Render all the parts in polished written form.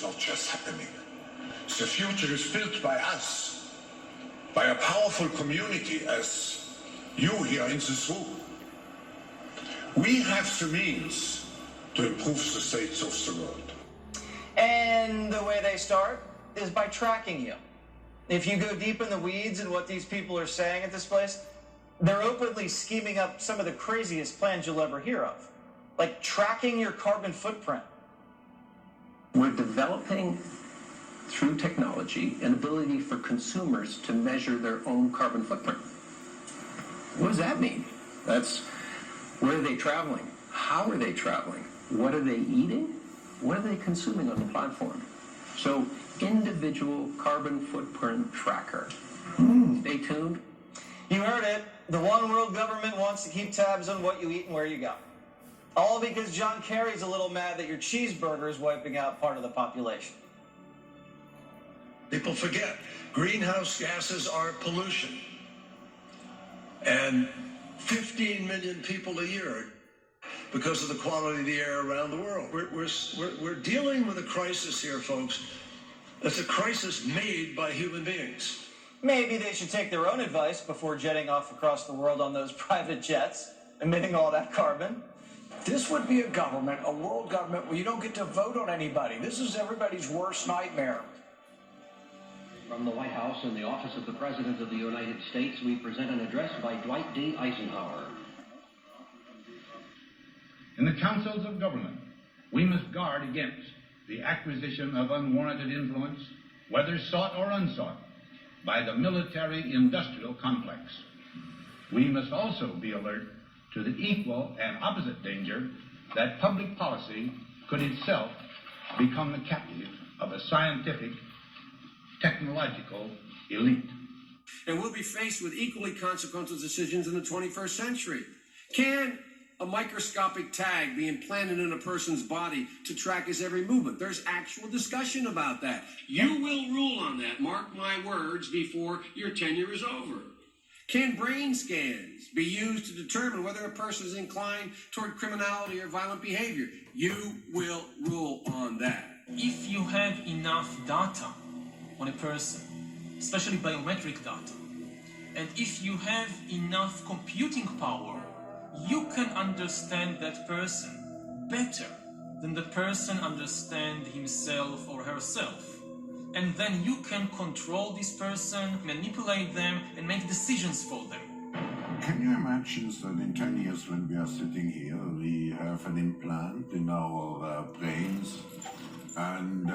not just happening. The future is built by us, by a powerful community as you here in this room. We have the means to improve the states of the world. And the way they start is by tracking you. If you go deep in the weeds in what these people are saying at this place, they're openly scheming up some of the craziest plans you'll ever hear of, like tracking your carbon footprint. We're developing, through technology, an ability for consumers to measure their own carbon footprint. What does that mean? That's where are they traveling? How are they traveling? What are they eating? What are they consuming on the platform? So, individual carbon footprint tracker. Stay tuned. You heard it. The one world government wants to keep tabs on what you eat and where you go. All because John Kerry's a little mad that your cheeseburger is wiping out part of the population. People forget, greenhouse gases are pollution. And 15 million people a year because of the quality of the air around the world. We're dealing with a crisis here, folks. It's a crisis made by human beings. Maybe they should take their own advice before jetting off across the world on those private jets, emitting all that carbon. This would be a government, a world government, where you don't get to vote on anybody. This is everybody's worst nightmare. From the White House and the Office of the President of the United States, we present an address by Dwight D. Eisenhower. In the councils of government, we must guard against the acquisition of unwarranted influence, whether sought or unsought, by the military-industrial complex. We must also be alert to the equal and opposite danger that public policy could itself become the captive of a scientific, technological elite. And we'll be faced with equally consequential decisions in the 21st century. Can a microscopic tag be implanted in a person's body to track his every movement? There's actual discussion about that. You will rule on that, mark my words, before your tenure is over. Can brain scans be used to determine whether a person is inclined toward criminality or violent behavior? You will rule on that. If you have enough data on a person, especially biometric data, and if you have enough computing power, you can understand that person better than the person understands himself or herself. And then you can control this person, manipulate them, and make decisions for them. Can you imagine that in 10 years when we are sitting here, we have an implant in our brains, and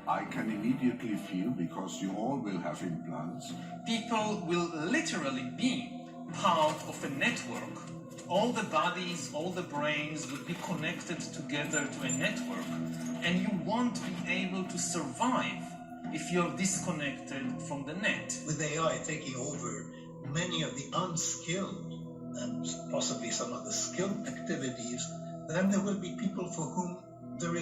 I can immediately feel, because you all will have implants. People will literally be part of a network. All the bodies, all the brains will be connected together to a network, and you won't be able to survive if you're disconnected from the net. With AI taking over many of the unskilled and possibly some of the skilled activities, then there will be people for whom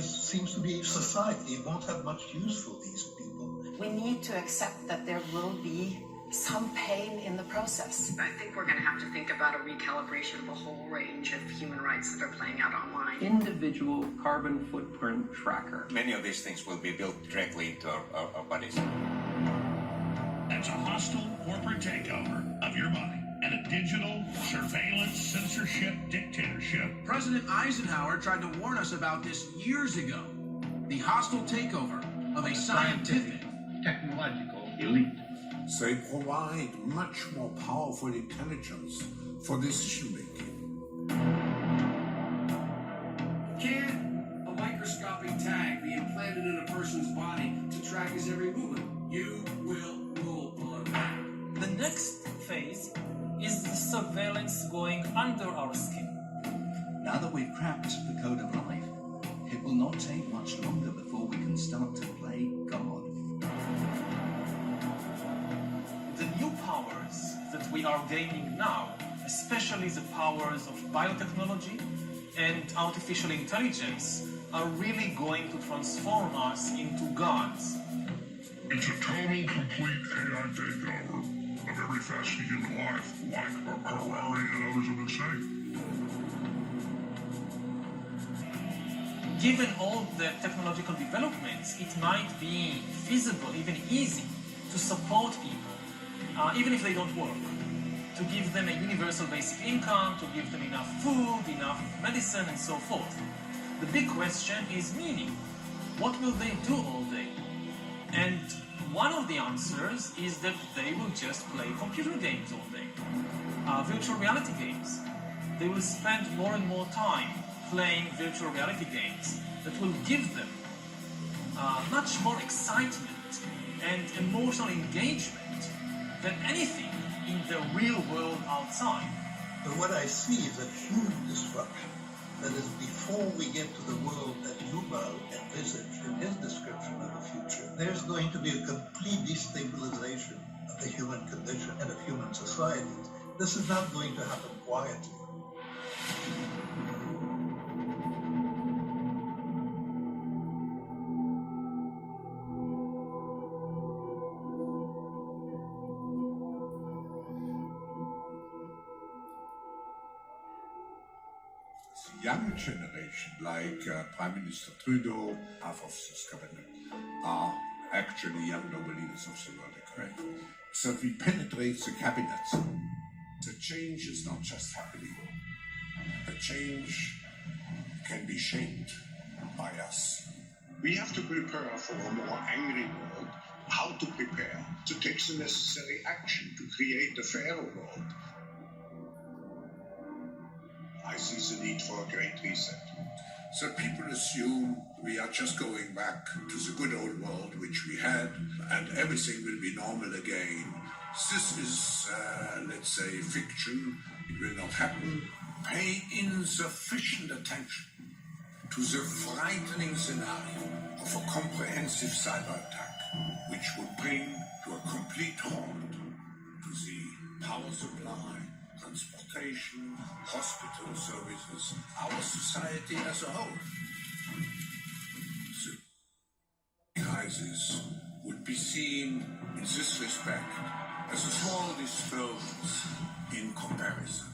seems to be society. It won't have much use for these people. We need to accept that there will be some pain in the process. I think we're going to have to think about a recalibration of a whole range of human rights that are playing out online. Individual carbon footprint tracker. Many of these things will be built directly into our bodies. That's a hostile corporate takeover of your body and a digital surveillance censorship dictatorship. President Eisenhower tried to warn us about this years ago. The hostile takeover of a scientific, technological elite. They provide much more powerful intelligence for decision-making. Can a microscopic tag be implanted in a person's body to track his every movement? You will rule on that. The next phase is the surveillance going under our skin. Now that we've cracked the code of life, it will not take much longer before we can start to play God. The new powers that we are gaining now, especially the powers of biotechnology and artificial intelligence, are really going to transform us into gods. It's a total, complete AI takeover of every facet of human life, like Harari and others have been saying. given all the technological developments, it might be feasible, even easy, to support people, even if they don't work. To give them a universal basic income, to give them enough food, enough medicine, and so forth. The big question is meaning. What will they do all day? And one of the answers is that they will just play computer games all day. Virtual reality games. They will spend more and more time playing virtual reality games that will give them much more excitement and emotional engagement than anything in the real world outside. But what I see is a huge disruption. That is, before we get to the world that Yuval envisaged in his description of the future, there's going to be a complete destabilization of the human condition and of human societies. This is not going to happen quietly. Young generation, like Prime Minister Trudeau, half of this cabinet, are actually young noble leaders of the world, correct? So we penetrate the cabinets. The change is not just happening. The change can be shaped by us. We have to prepare for a more angry world. How to prepare? To take the necessary action to create a fairer world. I see the need for a great reset. So people assume we are just going back to the good old world which we had and everything will be normal again. This is, let's say, fiction. It will not happen. Pay insufficient attention to the frightening scenario of a comprehensive cyber attack which would bring to a complete halt to the power supply, transportation, hospital services, our society as a whole. The crisis would be seen in this respect as a small disturbance in comparison.